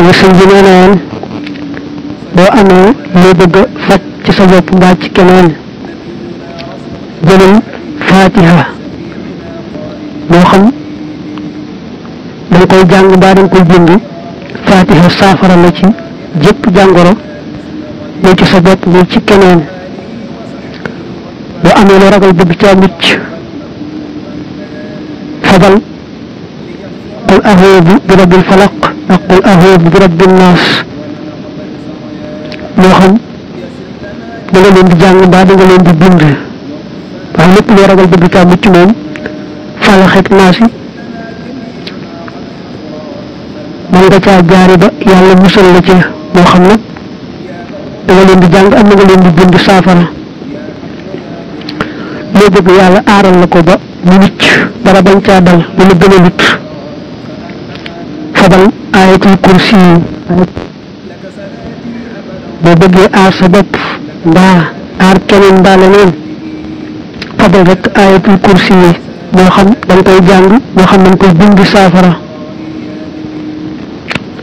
nga sëñ bi nee na woon boo amee loo bëgg a faj ci sa bopp mbaa ci keneen jëlal fatiha moo xam danga koy jàng mbaa danga koy bind fatiha saafara la ci jëpp jàngoro muy ci sa bopp muy ci keneen boo amee loo ragal bëgg caa mucc fabal qul a'uudu bi rabbil falaq ak qul a'uudu bi rabbin naas moo xam da nga leen di jàng mbaa da nga leen di bind waaye lépp loo ragal bëgg caa mucc moom falax ak naas yi man nga caa jaari ba yàlla musal la ca moo xam nag da nga leen di jàng am na nga leen di bind saafara loo bëgg yàlla aaral la ko ba mu mucc dara bañ caa dal lu la gën a lut fabal ayatul kursi yi boo bëggee aar sa bopp mbaa aar keneen mbaa leneen fabal rek ayatul kursi yi moo xam dañ koy jàng moo xam dañ koy bind saafara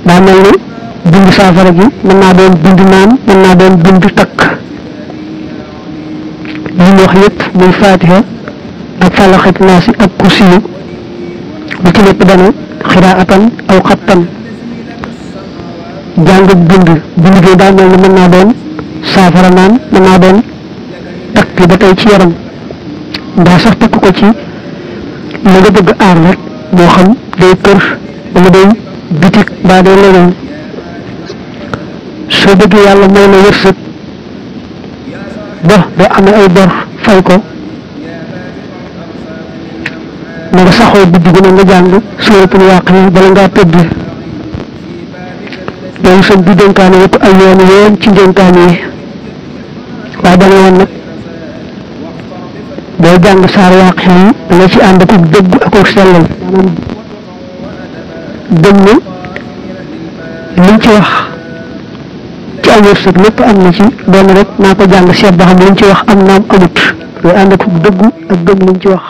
daa mel ni bind saafara gi mën naa doon bind naan mën naa doon bind takk li ñu wax yépp muy fatiha ak falaxet naasi ak kursi yu lu ci lépp dana xiraatan aw xattan jàng bind gi daa mel ni mën naa doon saafara naan mën naa doon takk gi ba tey ci yaram ndaa sax takk ko ci la nga bëgg aar rek moo xam day kër wala day bitik mbaa day leneen soo bëggee yàlla may la wërsëg ba boo amee ay bor fay ko na nga saxoo guddi gu ne nga jàng suuratul waaqiya bala ngaa tëdd loolu sëñ bi dénkaane yëpp ay yoon ci dénkaane yi waaye dana woon nag boo jàng saar waaqiya yi da nga ci ànd ak dëgg ak sellal maanaam gëm ne liñ ci wax ci ay wërsëg lépp am na ci doon rek naa ko jàng seet ba xam liñ ci wax am naam amut day ànd ak dëggu ak gëm liñ ci wax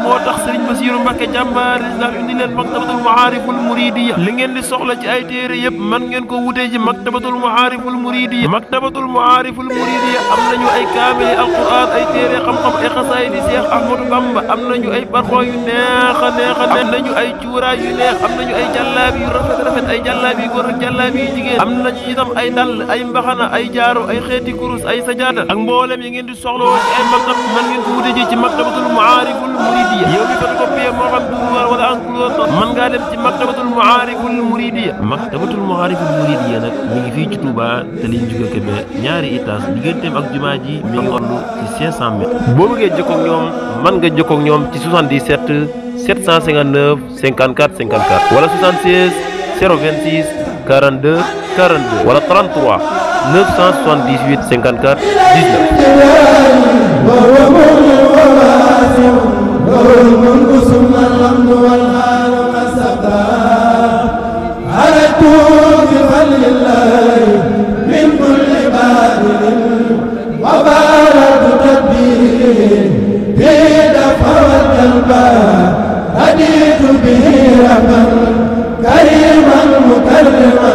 moo tax Serigne Bassirou Mbacké jàmbaar lislam indi leen maktabatul maariful muridiya li ngeen di soxla ci ay téere yëpp man ngeen ko wutee ci maktabatul maariful muridiya maktabatul maariful muridiya am nañu ay kaamili alquran ay téere xam-xam ay xasaay di Cheikh Ahmadou Bamba am nañu ay parfum yu neex a am nañu ay cuuraay yu neex am nañu ay jàllaabi yu rafet ay jàllaabi yu góor ak jàllaabi yu jigéen am nañu itam ay dàll ay mbaxana ay jaaro ay xeeti kurus ay sajaada ak mboolem yi ngeen di soxla woon ci ay maktab man ngeen ko wutee ji ci maktabatul maariful muridiya yow mi photocopie moo xam pour wala enclos mën ngaa dem ci maktabatul maariful muridiya maktabatul maariful muridiya nag mi ngi fii ci Touba te liñ jóge Kébé ñaari étage digganteem ak jumaa ji mi ngi toll ci 500 mètres boo bëggee jokkoo ak ñoom mën nga jokkoo ak ñoom ci 77 759 54 54 wala 76 026 42 42 wala 33 978 54 19 الملك ثم الحمد والحال والسبا أردت بفضل الله من كل بادل وبارك تدبير في دفع الجلبى هديت به ربا كريما مكرما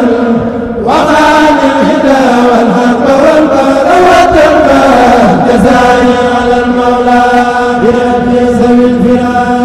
وخان الهدى والحق والبر والتربى جزائي على المولى بربي ذوي الفراق